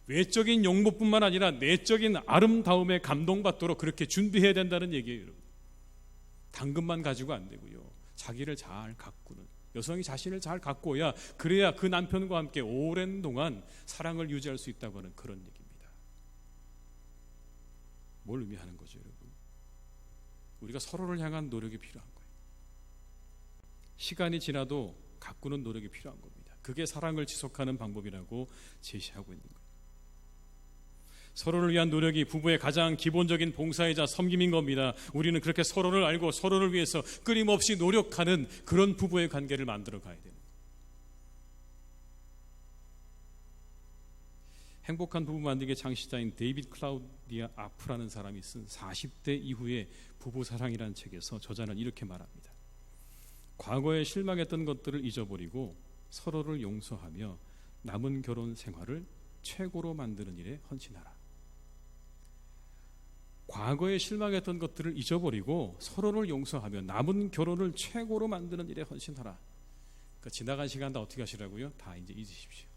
외적인 용모뿐만 아니라 내적인 아름다움에 감동받도록 그렇게 준비해야 된다는 얘기예요, 여러분. 당근만 가지고 안 되고요. 자기를 잘 가꾸는, 여성이 자신을 잘 가꾸어야 그래야 그 남편과 함께 오랜 동안 사랑을 유지할 수 있다고 하는 그런 얘기입니다. 뭘 의미하는 거죠, 여러분? 우리가 서로를 향한 노력이 필요한 거예요. 시간이 지나도 가꾸는 노력이 필요한 겁니다. 그게 사랑을 지속하는 방법이라고 제시하고 있는 거예요. 서로를 위한 노력이 부부의 가장 기본적인 봉사이자 섬김인 겁니다. 우리는 그렇게 서로를 알고 서로를 위해서 끊임없이 노력하는 그런 부부의 관계를 만들어 가야 되는 거예요. 행복한 부부 만들기의 창시자인 데이빗 클라우디아 아프라는 사람이 쓴 40대 이후의 부부 사랑이라는 책에서 저자는 이렇게 말합니다. 과거에 실망했던 것들을 잊어버리고 서로를 용서하며 남은 결혼 생활을 최고로 만드는 일에 헌신하라. 과거에 실망했던 것들을 잊어버리고 서로를 용서하며 남은 결혼을 최고로 만드는 일에 헌신하라. 그러니까 지나간 시간 다 어떻게 하시라고요? 다 이제 잊으십시오.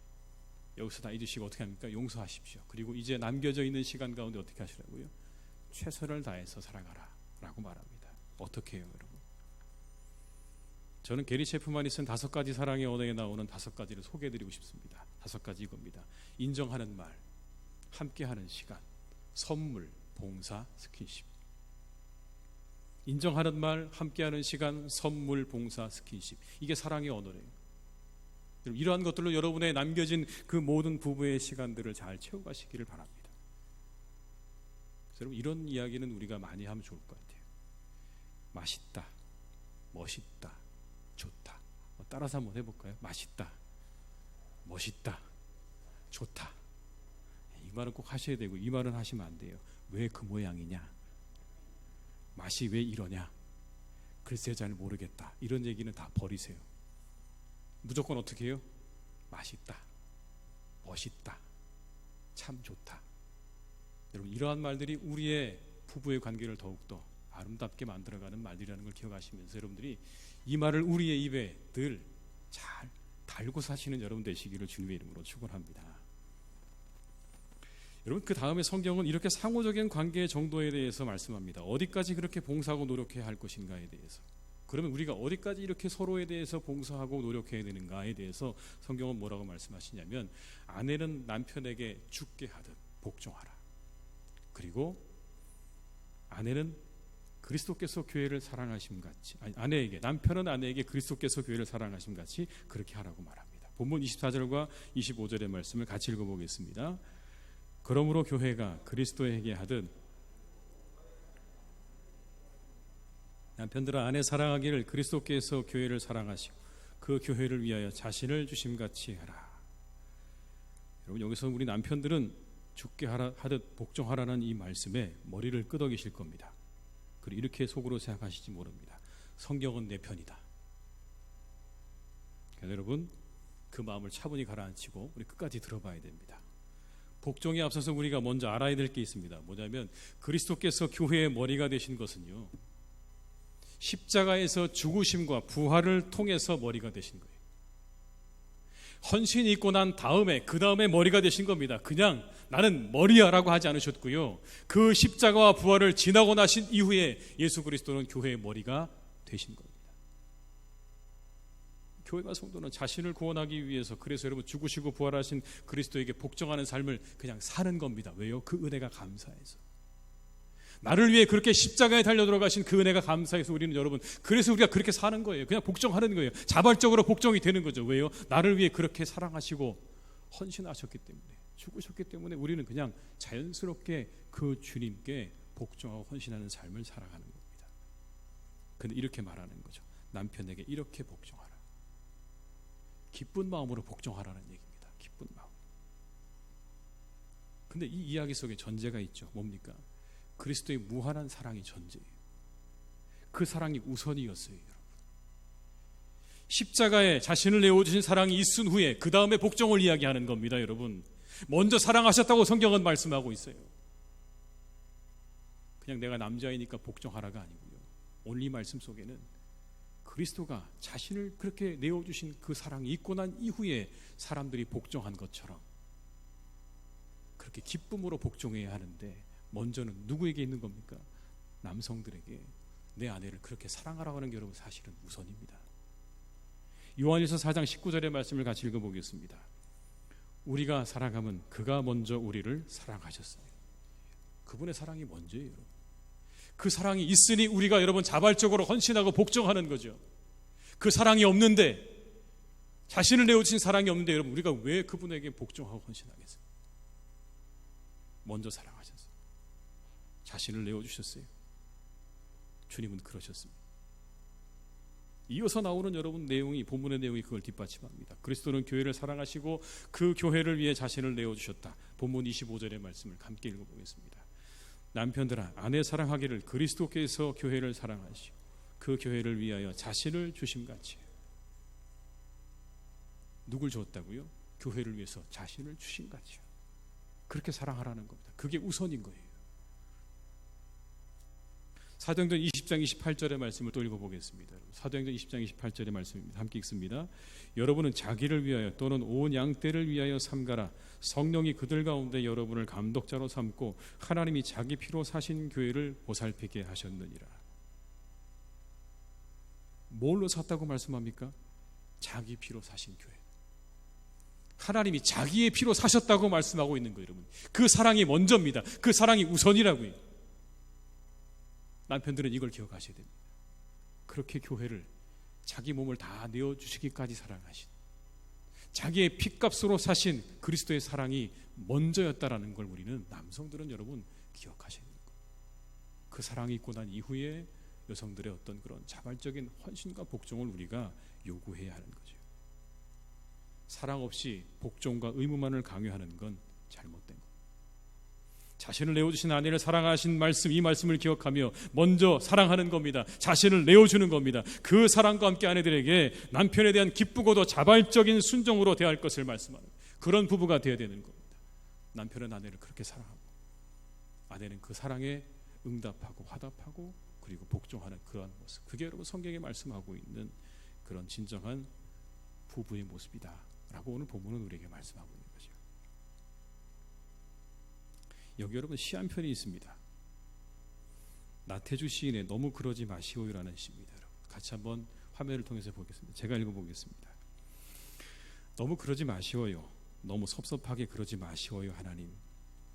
여기서 다 잊으시고 어떻게 합니까? 용서하십시오. 그리고 이제 남겨져 있는 시간 가운데 어떻게 하시라고요? 최선을 다해서 사랑하라 라고 말합니다. 어떻게 해요, 여러분? 저는 게리 체프만이 쓴 5가지 사랑의 언어에 나오는 5가지를 소개해드리고 싶습니다. 5가지 이겁니다. 인정하는 말, 함께하는 시간, 선물, 봉사, 스킨십. 인정하는 말, 함께하는 시간, 선물, 봉사, 스킨십. 이게 사랑의 언어래요. 이러한 것들로 여러분의 남겨진 그 모든 부부의 시간들을 잘 채워가시기를 바랍니다. 여러분, 이런 이야기는 우리가 많이 하면 좋을 것 같아요. 맛있다, 멋있다, 좋다. 따라서 한번 해볼까요? 맛있다, 멋있다, 좋다. 이 말은 꼭 하셔야 되고 이 말은 하시면 안 돼요. 왜 그 모양이냐? 맛이 왜 이러냐? 글쎄 잘 모르겠다. 이런 얘기는 다 버리세요. 무조건 어떻게 해요? 맛있다, 멋있다, 참 좋다. 여러분, 이러한 말들이 우리의 부부의 관계를 더욱더 아름답게 만들어가는 말들이라는 걸 기억하시면서 여러분들이 이 말을 우리의 입에 늘 잘 달고 사시는 여러분 되시기를 주님의 이름으로 축원합니다. 여러분, 그 다음에 성경은 이렇게 상호적인 관계의 정도에 대해서 말씀합니다. 어디까지 그렇게 봉사하고 노력해야 할 것인가에 대해서. 그러면 우리가 어디까지 이렇게 서로에 대해서 봉사하고 노력해야 되는가에 대해서 성경은 뭐라고 말씀하시냐면 아내는 남편에게 죽게 하듯 복종하라. 그리고 아내는 그리스도께서 교회를 사랑하심 같이, 남편은 아내에게 그리스도께서 교회를 사랑하심 같이 그렇게 하라고 말합니다. 본문 24절과 25절의 말씀을 같이 읽어보겠습니다. 그러므로 교회가 그리스도에게 하듯 남편들아 아내 사랑하기를 그리스도께서 교회를 사랑하시고 그 교회를 위하여 자신을 주심같이 하라. 여러분, 여기서 우리 남편들은 죽게 하듯 복종하라는 이 말씀에 머리를 끄덕이실 겁니다. 그리고 이렇게 속으로 생각하실지 모릅니다. 성경은 내 편이다. 여러분, 그 마음을 차분히 가라앉히고 우리 끝까지 들어봐야 됩니다. 복종에 앞서서 우리가 먼저 알아야 될 게 있습니다. 뭐냐면 그리스도께서 교회의 머리가 되신 것은요, 십자가에서 죽으심과 부활을 통해서 머리가 되신 거예요. 헌신이 있고 난 다음에 그 다음에 머리가 되신 겁니다. 그냥 나는 머리야라고 하지 않으셨고요. 그 십자가와 부활을 지나고 나신 이후에 예수 그리스도는 교회의 머리가 되신 겁니다. 교회와 성도는 자신을 구원하기 위해서, 그래서 여러분 죽으시고 부활하신 그리스도에게 복종하는 삶을 그냥 사는 겁니다. 왜요? 그 은혜가 감사해서. 나를 위해 그렇게 십자가에 달려 들어가신 그 은혜가 감사해서 우리는 여러분, 그래서 우리가 그렇게 사는 거예요. 그냥 복종하는 거예요. 자발적으로 복종이 되는 거죠. 왜요? 나를 위해 그렇게 사랑하시고 헌신하셨기 때문에, 죽으셨기 때문에 우리는 그냥 자연스럽게 그 주님께 복종하고 헌신하는 삶을 살아가는 겁니다. 근데 이렇게 말하는 거죠. 남편에게 이렇게 복종하라. 기쁜 마음으로 복종하라는 얘기입니다. 기쁜 마음. 근데 이 이야기 속에 전제가 있죠. 뭡니까? 그리스도의 무한한 사랑이 전제예요. 그 사랑이 우선이었어요, 여러분. 십자가에 자신을 내어주신 사랑이 있은 후에 그 다음에 복종을 이야기하는 겁니다, 여러분. 먼저 사랑하셨다고 성경은 말씀하고 있어요. 그냥 내가 남자이니까 복종하라가 아니고요. 오늘 이 말씀 속에는 그리스도가 자신을 그렇게 내어주신 그 사랑이 있고 난 이후에 사람들이 복종한 것처럼 그렇게 기쁨으로 복종해야 하는데, 먼저는 누구에게 있는 겁니까? 남성들에게 내 아내를 그렇게 사랑하라고 하는 게 여러분 사실은 우선입니다. 요한일서 4장 19절의 말씀을 같이 읽어보겠습니다. 우리가 사랑하면 그가 먼저 우리를 사랑하셨어요. 그분의 사랑이 먼저예요, 여러분. 그 사랑이 있으니 우리가 여러분 자발적으로 헌신하고 복종하는 거죠. 그 사랑이 없는데, 자신을 내어주신 사랑이 없는데 여러분 우리가 왜 그분에게 복종하고 헌신하겠어요? 먼저 사랑하셨어요. 자신을 내어주셨어요. 주님은 그러셨습니다. 이어서 나오는 여러분 내용이, 본문의 내용이 그걸 뒷받침합니다. 그리스도는 교회를 사랑하시고 그 교회를 위해 자신을 내어주셨다. 본문 25절의 말씀을 함께 읽어보겠습니다. 남편들아, 아내 사랑하기를 그리스도께서 교회를 사랑하시고 그 교회를 위하여 자신을 주심같이. 누굴 줬다고요? 교회를 위해서 자신을 주심같이. 그렇게 사랑하라는 겁니다. 그게 우선인 거예요. 사도행전 20장 28절의 말씀을 또 읽어보겠습니다. 사도행전 20장 28절의 말씀입니다. 함께 읽습니다. 여러분은 자기를 위하여 또는 온 양떼를 위하여 삼가라. 성령이 그들 가운데 여러분을 감독자로 삼고 하나님이 자기 피로 사신 교회를 보살피게 하셨느니라. 뭘로 샀다고 말씀합니까? 자기 피로 사신 교회. 하나님이 자기의 피로 사셨다고 말씀하고 있는 거예요, 여러분. 그 사랑이 먼저입니다. 그 사랑이 우선이라고요. 남편들은 이걸 기억하셔야 됩니다. 그렇게 교회를 자기 몸을 다 내어주시기까지 사랑하신, 자기의 피값으로 사신 그리스도의 사랑이 먼저였다라는 걸 우리는, 남성들은 여러분 기억하셔야 됩니다. 그 사랑이 있고 난 이후에 여성들의 어떤 그런 자발적인 헌신과 복종을 우리가 요구해야 하는 거죠. 사랑 없이 복종과 의무만을 강요하는 건 잘못된 겁니다. 자신을 내어주신 아내를 사랑하신 말씀, 이 말씀을 기억하며 먼저 사랑하는 겁니다. 자신을 내어주는 겁니다. 그 사랑과 함께 아내들에게 남편에 대한 기쁘고도 자발적인 순종으로 대할 것을 말씀하는 그런 부부가 되어야 되는 겁니다. 남편은 아내를 그렇게 사랑하고 아내는 그 사랑에 응답하고 화답하고 그리고 복종하는 그러한 모습, 그게 여러분 성경에 말씀하고 있는 그런 진정한 부부의 모습이다 라고 오늘 본문은 우리에게 말씀하고 있는 거죠. 여기 여러분 시 한 편이 있습니다. 나태주 시인의 너무 그러지 마시오요라는 시입니다. 여러분 같이 한번 화면을 통해서 보겠습니다. 제가 읽어보겠습니다. 너무 그러지 마시오요. 너무 섭섭하게 그러지 마시오요. 하나님,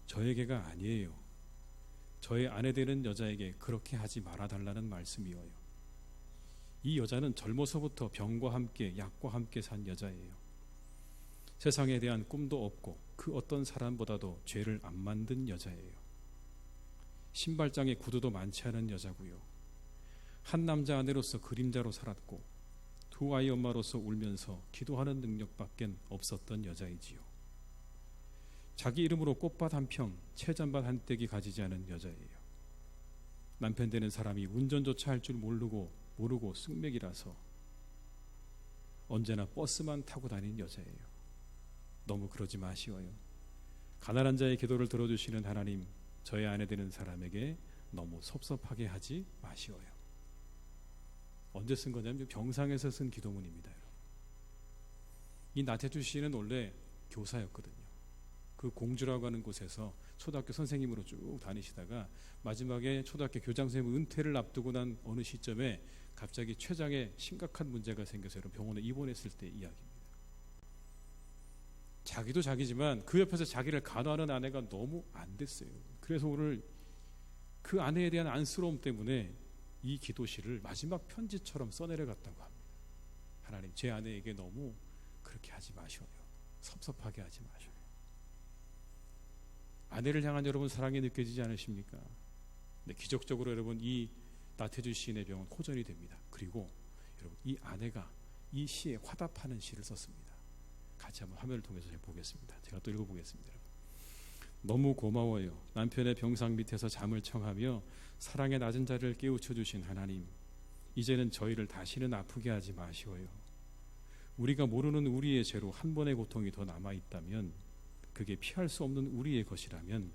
저에게가 아니에요. 저의 아내 되는 여자에게 그렇게 하지 말아달라는 말씀이어요. 이 여자는 젊어서부터 병과 함께 약과 함께 산 여자예요. 세상에 대한 꿈도 없고 그 어떤 사람보다도 죄를 안 만든 여자예요. 신발장에 구두도 많지 않은 여자고요. 한 남자 아내로서 그림자로 살았고 두 아이 엄마로서 울면서 기도하는 능력밖엔 없었던 여자이지요. 자기 이름으로 꽃밭 한 평, 채잔밭 한 떼기 가지지 않은 여자예요. 남편 되는 사람이 운전조차 할 줄 모르고 승맥이라서 언제나 버스만 타고 다닌 여자예요. 너무 그러지 마시오요. 가난한 자의 기도를 들어주시는 하나님, 저의 아내 되는 사람에게 너무 섭섭하게 하지 마시오요. 언제 쓴 거냐면 병상에서 쓴 기도문입니다. 이 나태주 씨는 원래 교사였거든요. 그 공주라고 하는 곳에서 초등학교 선생님으로 쭉 다니시다가 마지막에 초등학교 교장선생님 은퇴를 앞두고 난 어느 시점에 갑자기 췌장에 심각한 문제가 생겨서 병원에 입원했을 때 이야기입니다. 자기도 자기지만 그 옆에서 자기를 간호하는 아내가 너무 안 됐어요. 그래서 오늘 그 아내에 대한 안쓰러움 때문에 이 기도시를 마지막 편지처럼 써내려갔다고 합니다. 하나님, 제 아내에게 너무 그렇게 하지 마셔요. 섭섭하게 하지 마셔요. 아내를 향한 여러분 사랑이 느껴지지 않으십니까? 네, 기적적으로 여러분 이 나태주 시인의 병은 호전이 됩니다. 그리고 여러분 이 아내가 이 시에 화답하는 시를 썼습니다. 같이 한번 화면을 통해서 보겠습니다. 제가 또 읽어보겠습니다. 여러분. 너무 고마워요. 남편의 병상 밑에서 잠을 청하며 사랑의 낮은 자를 깨우쳐 주신 하나님, 이제는 저희를 다시는 아프게 하지 마시어요. 우리가 모르는 우리의 죄로 한 번의 고통이 더 남아있다면, 그게 피할 수 없는 우리의 것이라면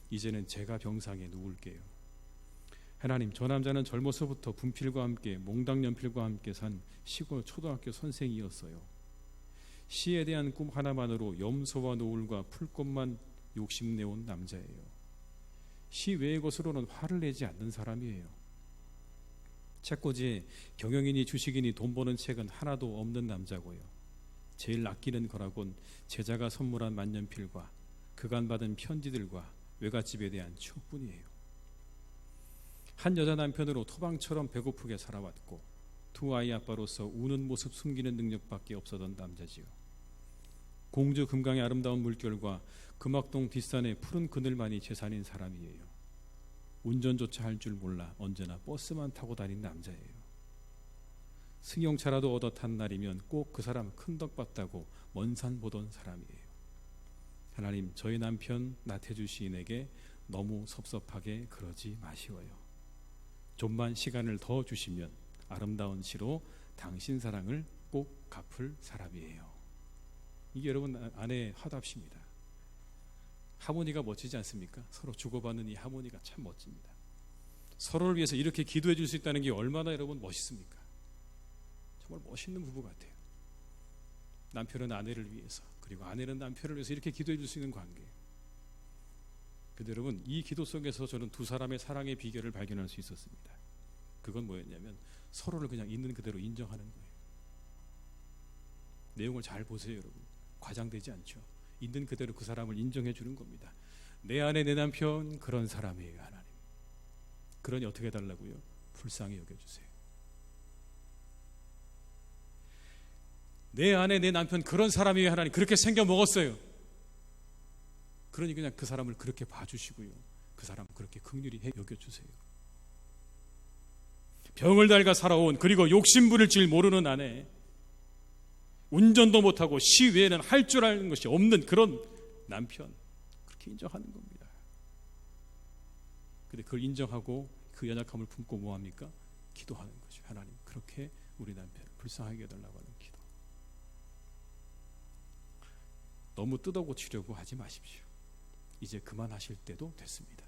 이제는 제가 병상에 누울게요. 하나님, 저 남자는 젊어서부터 분필과 함께 몽당 연필과 함께 산 시골 초등학교 선생이었어요. 시에 대한 꿈 하나만으로 염소와 노을과 풀꽃만 욕심내온 남자예요. 시 외의 것으로는 화를 내지 않는 사람이에요. 책꽂이에 경영이니 주식이니 돈 버는 책은 하나도 없는 남자고요. 제일 아끼는 거라곤 제자가 선물한 만년필과 그간 받은 편지들과 외갓집에 대한 추억뿐이에요. 한 여자 남편으로 토방처럼 배고프게 살아왔고 두 아이 아빠로서 우는 모습 숨기는 능력밖에 없었던 남자지요. 공주 금강의 아름다운 물결과 금악동 뒷산의 푸른 그늘만이 재산인 사람이에요. 운전조차 할 줄 몰라 언제나 버스만 타고 다닌 남자예요. 승용차라도 얻어 탄 날이면 꼭 그 사람 큰 덕 봤다고 먼 산 보던 사람이에요. 하나님, 저희 남편 나태주 시인에게 너무 섭섭하게 그러지 마시어요. 좀만 시간을 더 주시면 아름다운 시로 당신 사랑을 꼭 갚을 사람이에요. 이게 여러분 아내의 화답시입니다. 하모니가 멋지지 않습니까? 서로 주고받는 이 하모니가 참 멋집니다. 서로를 위해서 이렇게 기도해 줄 수 있다는 게 얼마나 여러분 멋있습니까? 정말 멋있는 부부 같아요. 남편은 아내를 위해서, 그리고 아내는 남편을 위해서 이렇게 기도해 줄 수 있는 관계. 근데 여러분, 이 기도 속에서 저는 두 사람의 사랑의 비결을 발견할 수 있었습니다. 그건 뭐였냐면 서로를 그냥 있는 그대로 인정하는 거예요. 내용을 잘 보세요, 여러분. 과장되지 않죠. 있는 그대로 그 사람을 인정해 주는 겁니다. 내 아내 내 남편 그런 사람이에요, 하나님. 그러니 어떻게 해달라고요? 불쌍히 여겨주세요. 내 아내 내 남편 그런 사람이에요, 하나님. 그렇게 생겨 먹었어요. 그러니 그냥 그 사람을 그렇게 봐주시고요, 그 사람 그렇게 긍휼히 여겨주세요. 병을 달가 살아온, 그리고 욕심 부릴 줄 모르는 아내, 운전도 못하고 시 외에는 할 줄 아는 것이 없는 그런 남편, 그렇게 인정하는 겁니다. 근데 그걸 인정하고 그 연약함을 품고 뭐합니까? 기도하는 거죠. 하나님, 그렇게 우리 남편을 불쌍하게 해달라고 하는 기도. 너무 뜯어고치려고 하지 마십시오. 이제 그만하실 때도 됐습니다.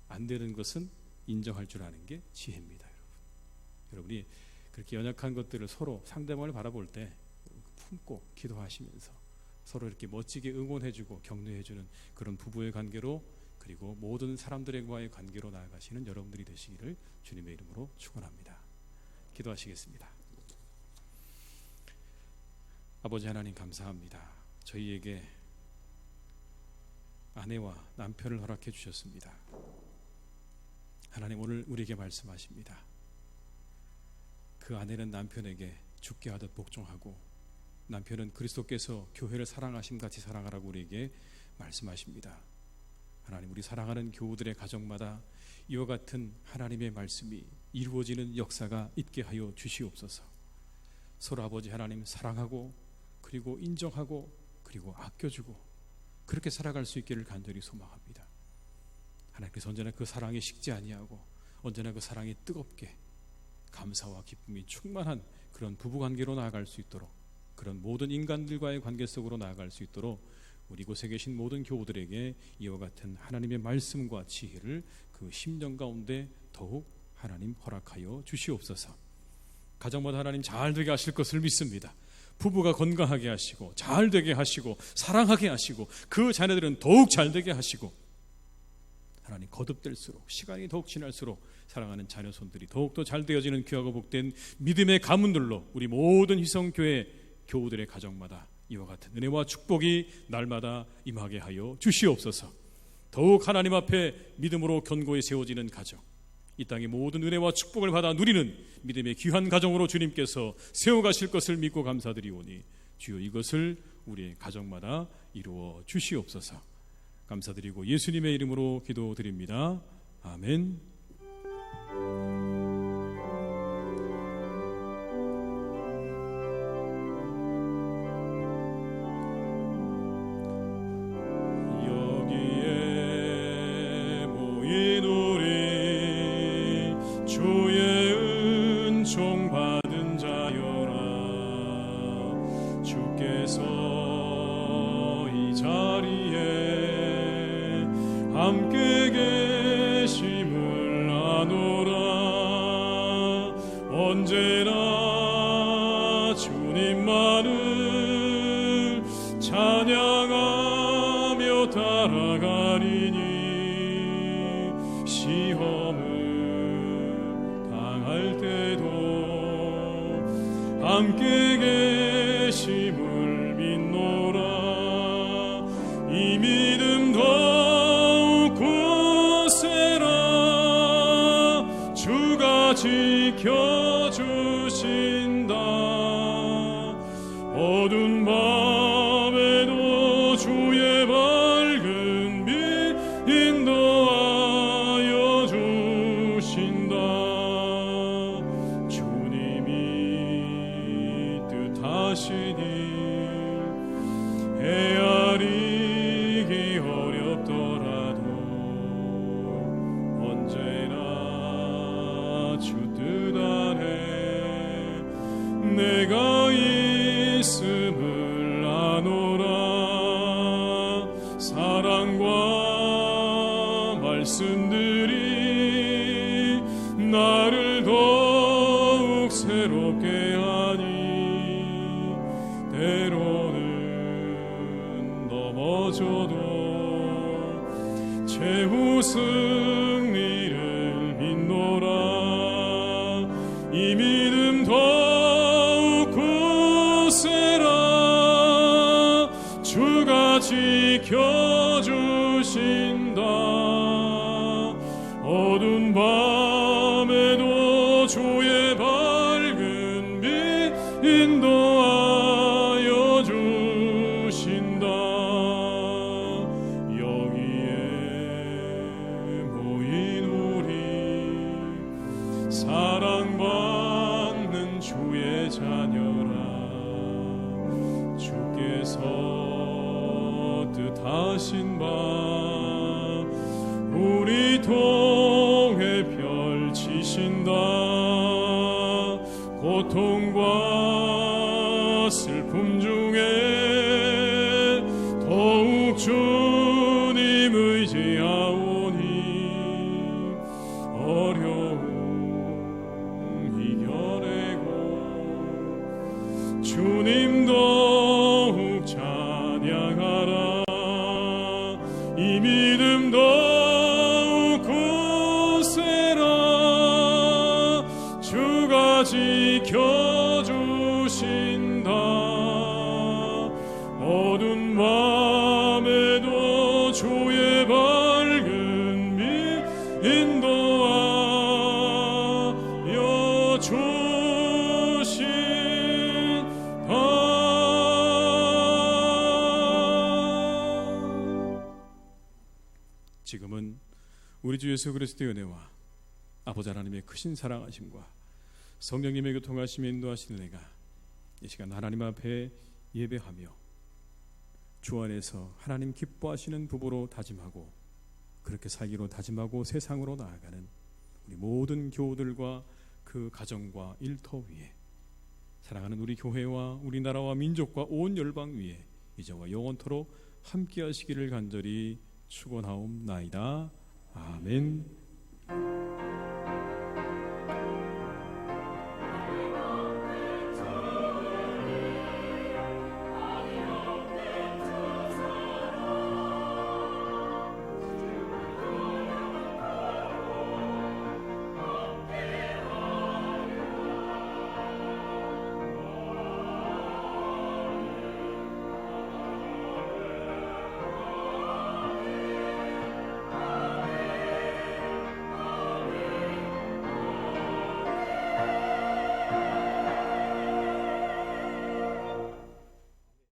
안 되는 것은 인정할 줄 아는 게 지혜입니다, 여러분. 여러분이 그렇게 연약한 것들을 서로 상대방을 바라볼 때 품고 기도하시면서 서로 이렇게 멋지게 응원해주고 격려해주는 그런 부부의 관계로, 그리고 모든 사람들과의 관계로 나아가시는 여러분들이 되시기를 주님의 이름으로 축원합니다. 기도하시겠습니다. 아버지 하나님, 감사합니다. 저희에게 아내와 남편을 허락해 주셨습니다. 하나님, 오늘 우리에게 말씀하십니다. 그 아내는 남편에게 죽게 하듯 복종하고 남편은 그리스도께서 교회를 사랑하심 같이 사랑하라고 우리에게 말씀하십니다. 하나님, 우리 사랑하는 교우들의 가정마다 이와 같은 하나님의 말씀이 이루어지는 역사가 있게 하여 주시옵소서. 서로 아버지 하나님 사랑하고, 그리고 인정하고, 그리고 아껴주고, 그렇게 살아갈 수 있기를 간절히 소망합니다. 하나님께서 언제나 그 사랑이 식지 아니하고 언제나 그 사랑이 뜨겁게 감사와 기쁨이 충만한 그런 부부관계로 나아갈 수 있도록, 그런 모든 인간들과의 관계 속으로 나아갈 수 있도록 우리 곳에 계신 모든 교우들에게 이와 같은 하나님의 말씀과 지혜를 그 심령 가운데 더욱 하나님 허락하여 주시옵소서. 가정마다 하나님 잘 되게 하실 것을 믿습니다. 부부가 건강하게 하시고 잘 되게 하시고 사랑하게 하시고 그 자녀들은 더욱 잘 되게 하시고, 하나님 거듭될수록 시간이 더욱 지날수록 사랑하는 자녀 손들이 더욱더 잘 되어지는 귀하고 복된 믿음의 가문들로 우리 모든 희성교회 교우들의 가정마다 이와 같은 은혜와 축복이 날마다 임하게 하여 주시옵소서. 더욱 하나님 앞에 믿음으로 견고히 세워지는 가정, 이 땅의 모든 은혜와 축복을 받아 누리는 믿음의 귀한 가정으로 주님께서 세워가실 것을 믿고 감사드리오니 주여 이것을 우리의 가정마다 이루어 주시옵소서. 감사드리고 예수님의 이름으로 기도드립니다. 아멘. 여기에 모인 우리 주의 은총 받은 자여라. 주께서 이 자리에 함께 계심을 아노라. 언제나 주님만을 찬양하며 따라가리니 시험을 당할 때도 함께 계심을 믿노라. 이 믿음 더욱 굳세라. 주가 지켜주신다. 어두운 밤에도 주의 밝은 빛 인도하여 주신다. 주님이 뜻하신 일 헤아리기 어렵더라도 언제나 주 뜻 아래 내가 있음을 아노라. 사랑과 말씀들이 나를 더욱 새롭게 하니 때로는 넘어져도 최후 승리를 믿노라. 이 믿음 더욱 굳세라. 주가 지켜주신다. 어두운 밤에도 주의 밝은 빛 인도하여 주신다. 여기에 모인 우리 사랑받는 주의 자녀라. 주께서 뜻하신 바 우리 통해 펼치신다. 고통과 슬픔 중에 더욱 주님 의지하오니 어려움 이겨내고 주님 더욱 찬양하라. 이 믿음 더욱 굳세라. 주가 지켜주신다. 어두운 밤에도 주의 밝은 빛 인도하여 주신다. 지금은 우리 주 예수 그리스도의 은혜와 아버지 하나님의 크신 사랑하심과 성령님의 교통하심에 인도하시는 은혜가 이 시간 하나님 앞에 예배하며 주 안에서 하나님 기뻐하시는 부부로 다짐하고 그렇게 살기로 다짐하고 세상으로 나아가는 우리 모든 교우들과 그 가정과 일터 위에 사랑하는 우리 교회와 우리나라와 민족과 온 열방 위에 이제와 영원토록 함께 하시기를 간절히 축원하옵나이다. 아멘.